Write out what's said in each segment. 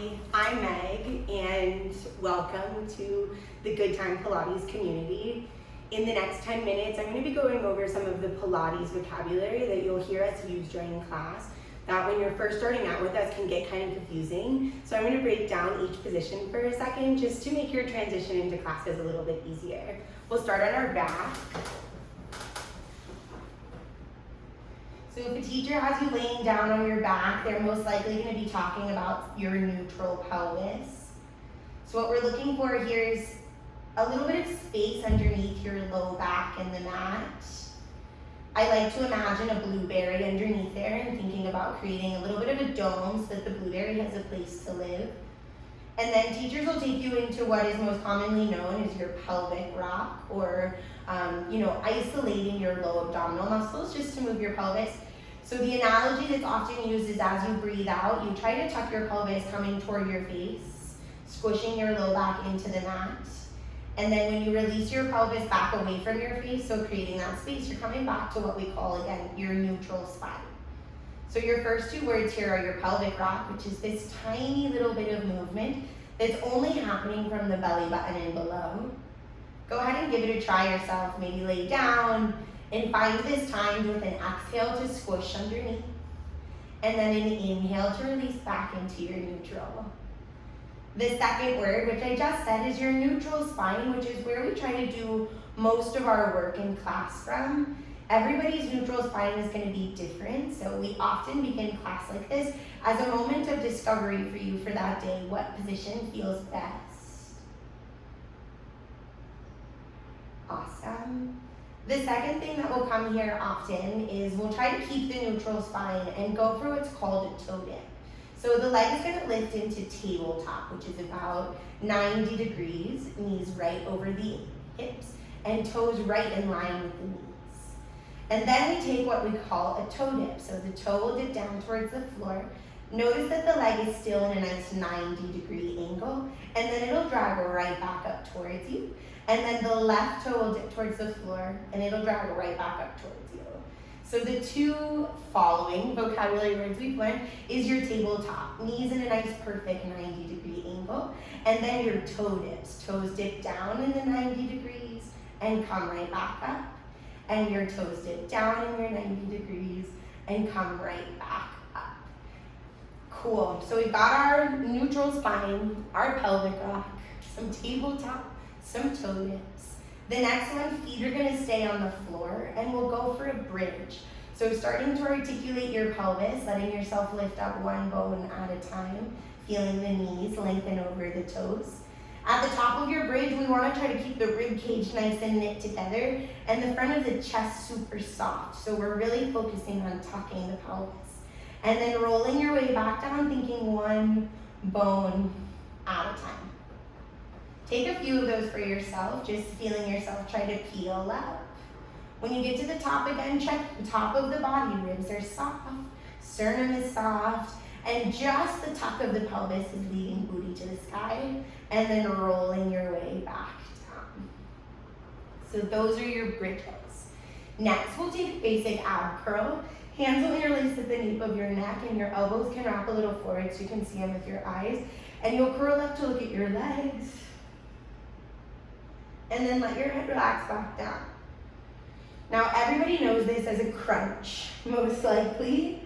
Hi, I'm Meg, and welcome to the Good Time Pilates community. In the next 10 minutes, I'm going to be going over some of the Pilates vocabulary that you'll hear us use during class that when you're first starting out with us can get kind of confusing. So I'm going to break down each position for a second just to make your transition into classes a little bit easier. We'll start on our back. So if a teacher has you laying down on your back, they're most likely going to be talking about your neutral pelvis. So what we're looking for here is a little bit of space underneath your low back and the mat. I like to imagine a blueberry underneath there and thinking about creating a little bit of a dome so that the blueberry has a place to live. And then teachers will take you into what is most commonly known as your pelvic rock, or isolating your low abdominal muscles just to move your pelvis. So the analogy that's often used is as you breathe out, you try to tuck your pelvis coming toward your face, squishing your low back into the mat. And then when you release your pelvis back away from your face, so creating that space, you're coming back to what we call, again, your neutral spine. So your first two words here are your pelvic rock, which is this tiny little bit of movement that's only happening from the belly button and below. Go ahead and give it a try yourself. Maybe lay down and find this time with an exhale to squish underneath, and then an inhale to release back into your neutral. The second word, which I just said, is your neutral spine, which is where we try to do most of our work in class from. Everybody's neutral spine is going to be different, so we often begin class like this as a moment of discovery for you for that day. What position feels best? Awesome. The second thing that will come here often is we'll try to keep the neutral spine and go for what's called a toe dip. So the leg is going to lift into tabletop, which is about 90 degrees, knees right over the hips, and toes right in line with the knees. And then we take what we call a toe dip. So the toe will dip down towards the floor. Notice that the leg is still in a nice 90-degree angle, and then it'll drag right back up towards you. And then the left toe will dip towards the floor, and it'll drag right back up towards you. So the two following vocabulary words we've learned is your tabletop, knees in a nice perfect 90-degree angle, and then your toe dips. Toes dip down in the 90 degrees and come right back up, and your toes dip down in your 90 degrees and come right back up. Cool. So we've got our neutral spine, our pelvic rock, some tabletop, some toe dips. The next one, feet are going to stay on the floor, and we'll go for a bridge. So starting to articulate your pelvis, letting yourself lift up one bone at a time, feeling the knees lengthen over the toes. At the top of your bridge, we want to try to keep the rib cage nice and knit together, and the front of the chest super soft. So we're really focusing on tucking the pelvis. And then rolling your way back down, thinking one bone at a time. Take a few of those for yourself, just feeling yourself try to peel up. When you get to the top again, check the top of the body. Ribs are soft, sternum is soft, and just the tuck of the pelvis is leading booty to the sky, and then rolling your way back down. So those are your bridges. Next, we'll take a basic ab curl. Hands will interlace at the nape of your neck, and your elbows can wrap a little forward so you can see them with your eyes. And you'll curl up to look at your legs. And then let your head relax back down. Now, everybody knows this as a crunch, most likely.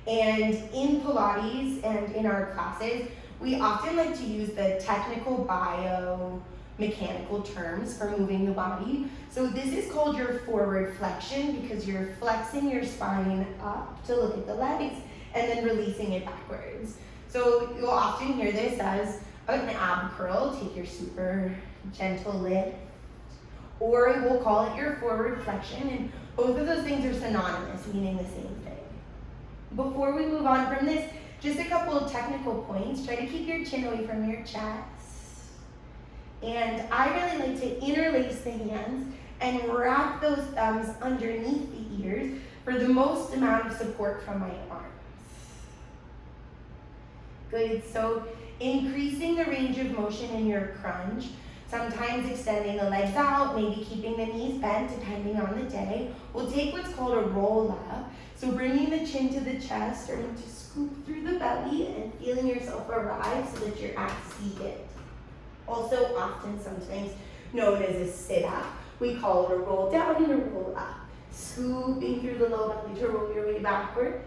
And in Pilates and in our classes, we often like to use the technical biomechanical terms for moving the body. So this is called your forward flexion because you're flexing your spine up to look at the legs and then releasing it backwards. So you'll often hear this as an ab curl. Take your super gentle lift. Or we'll call it your forward flexion, and both of those things are synonymous, meaning the same thing. Before we move on from this, just a couple of technical points. Try to keep your chin away from your chest. And I really like to interlace the hands and wrap those thumbs underneath the ears for the most amount of support from my arms. Good, so increasing the range of motion in your crunch. Sometimes extending the legs out, maybe keeping the knees bent depending on the day. We'll take what's called a roll up. So bringing the chin to the chest, starting to scoop through the belly and feeling yourself arrive so that you're at seated. Also often sometimes known as a sit-up. We call it a roll down and a roll up. Scooping through the low belly to roll your way backward.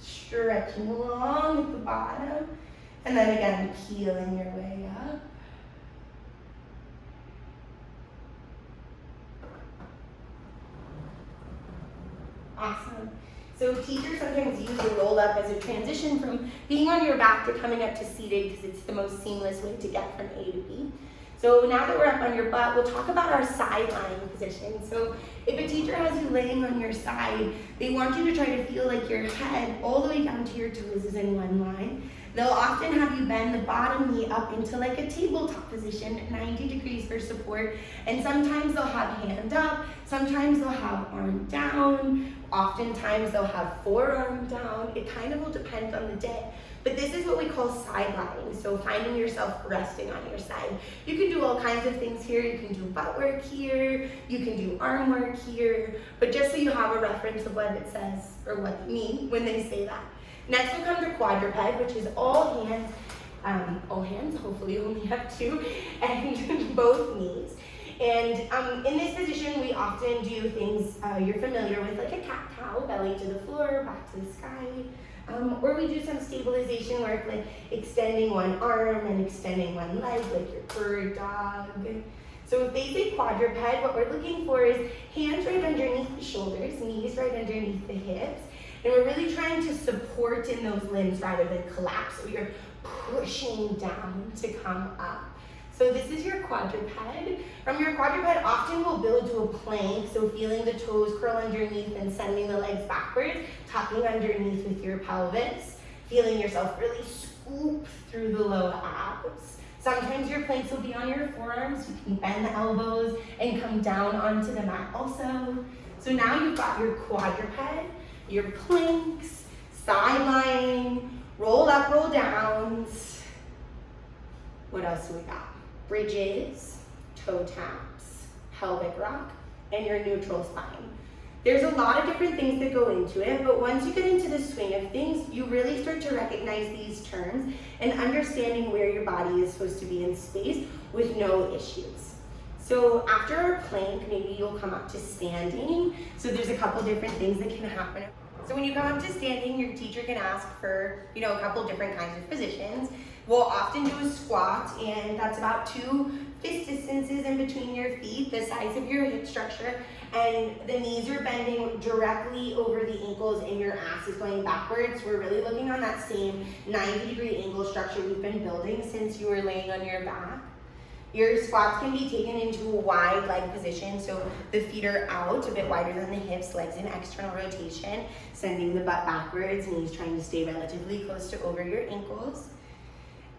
Stretching along at the bottom. And then again, peeling your way up. Awesome. So teachers sometimes use the roll up as a transition from being on your back to coming up to seated because it's the most seamless way to get from A to B. So now that we're up on your butt, we'll talk about our side lying position. So if a teacher has you laying on your side, they want you to try to feel like your head all the way down to your toes is in one line. They'll often have you bend the bottom knee up into like a tabletop position, 90 degrees for support. And sometimes they'll have hand up, sometimes they'll have arm down, oftentimes they'll have forearm down. It kind of will depend on the day. But this is what we call side lying, so finding yourself resting on your side. You can do all kinds of things here. You can do butt work here, you can do arm work here, but just so you have a reference of what it says or what they mean when they say that. Next will come to quadruped, which is all hands, hopefully you only have two, and both knees. And in this position, we often do things you're familiar with, like a cat-cow, belly to the floor, back to the sky. Or we do some stabilization work, like extending one arm and extending one leg, like your bird dog. So if they say quadruped, what we're looking for is hands right underneath the shoulders, knees right underneath the hips. And we're really trying to support in those limbs rather than collapse. So you're pushing down to come up. So this is your quadruped. From your quadruped, often we'll build to a plank, so feeling the toes curl underneath and sending the legs backwards, tucking underneath with your pelvis, feeling yourself really scoop through the low abs. Sometimes your planks will be on your forearms, you can bend the elbows and come down onto the mat also. So now you've got your quadruped, your planks, side lying, roll up, roll downs. What else do we got? Bridges, toe taps, pelvic rock, and your neutral spine. There's a lot of different things that go into it, but once you get into the swing of things, you really start to recognize these terms and understanding where your body is supposed to be in space with no issues. So after our plank, maybe you'll come up to standing. So there's a couple different things that can happen. So when you come up to standing, your teacher can ask for, a couple different kinds of positions. We'll often do a squat, and that's about 2 fist distances in between your feet, the size of your hip structure, and the knees are bending directly over the ankles and your ass is going backwards. We're really looking on that same 90-degree angle structure we've been building since you were laying on your back. Your squats can be taken into a wide leg position, so the feet are out, a bit wider than the hips, legs in external rotation, sending the butt backwards, knees trying to stay relatively close to over your ankles.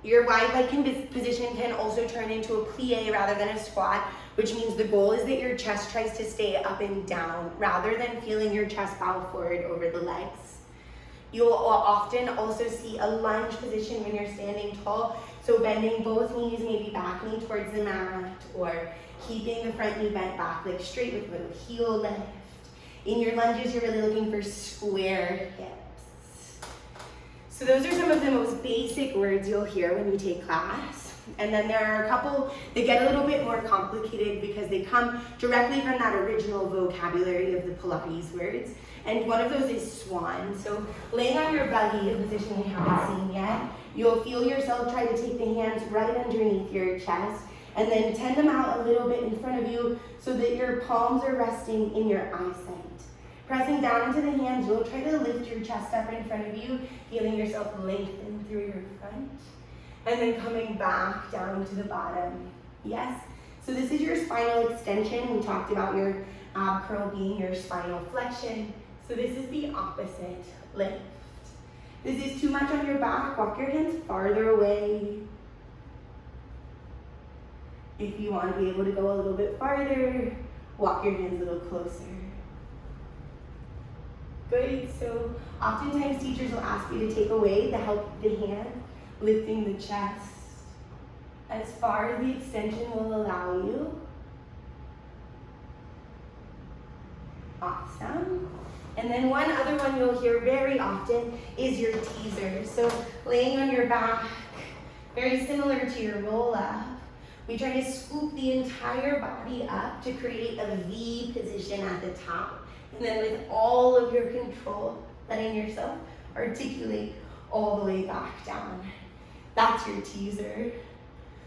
Your wide leg position can also turn into a plie rather than a squat, which means the goal is that your chest tries to stay up and down rather than feeling your chest bow forward over the legs. You'll often also see a lunge position when you're standing tall, so bending both knees, maybe back knee towards the mat, or keeping the front knee bent back, like straight with a little heel lift. In your lunges, you're really looking for square hips. So those are some of the most basic words you'll hear when you take class. And then there are a couple that get a little bit more complicated because they come directly from that original vocabulary of the Pilates words. And one of those is swan. So laying on your belly, a position we haven't seen yet, you'll feel yourself try to take the hands right underneath your chest and then tend them out a little bit in front of you so that your palms are resting in your eyesight. Pressing down into the hands, you'll try to lift your chest up in front of you, feeling yourself lengthen through your front. And then coming back down to the bottom. Yes? So this is your spinal extension. We talked about your ab curl being your spinal flexion. So this is the opposite, lift. This is too much on your back, walk your hands farther away. If you want to be able to go a little bit farther, walk your hands a little closer. Good, so oftentimes teachers will ask you to take away the help of the hand, lifting the chest. as far as the extension will allow you. Awesome. And then one other one you'll hear very often is your teaser. So laying on your back, very similar to your roll up. We try to scoop the entire body up to create a V position at the top. And then with all of your control, letting yourself articulate all the way back down. That's your teaser.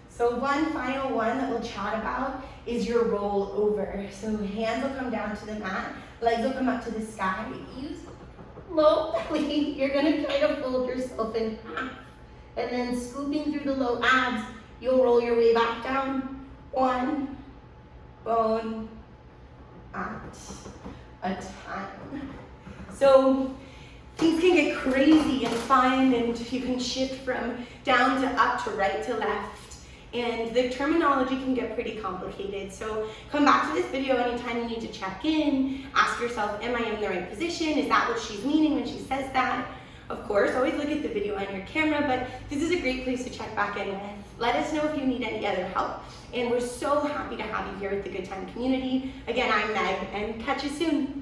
So one final one that we'll chat about is your roll over. So hands will come down to the mat, legs will come up to the sky. Use low belly. You're gonna try to fold yourself in half. And then scooping through the low abs, you'll roll your way back down. One bone at a time. So things can get crazy and fun, and you can shift from down to up to right to left. And the terminology can get pretty complicated. So come back to this video anytime you need to check in. Ask yourself, am I in the right position? Is that what she's meaning when she says that? Of course, always look at the video on your camera, but this is a great place to check back in with. Let us know if you need any other help. And we're so happy to have you here at the Good Time community. Again, I'm Meg, and catch you soon.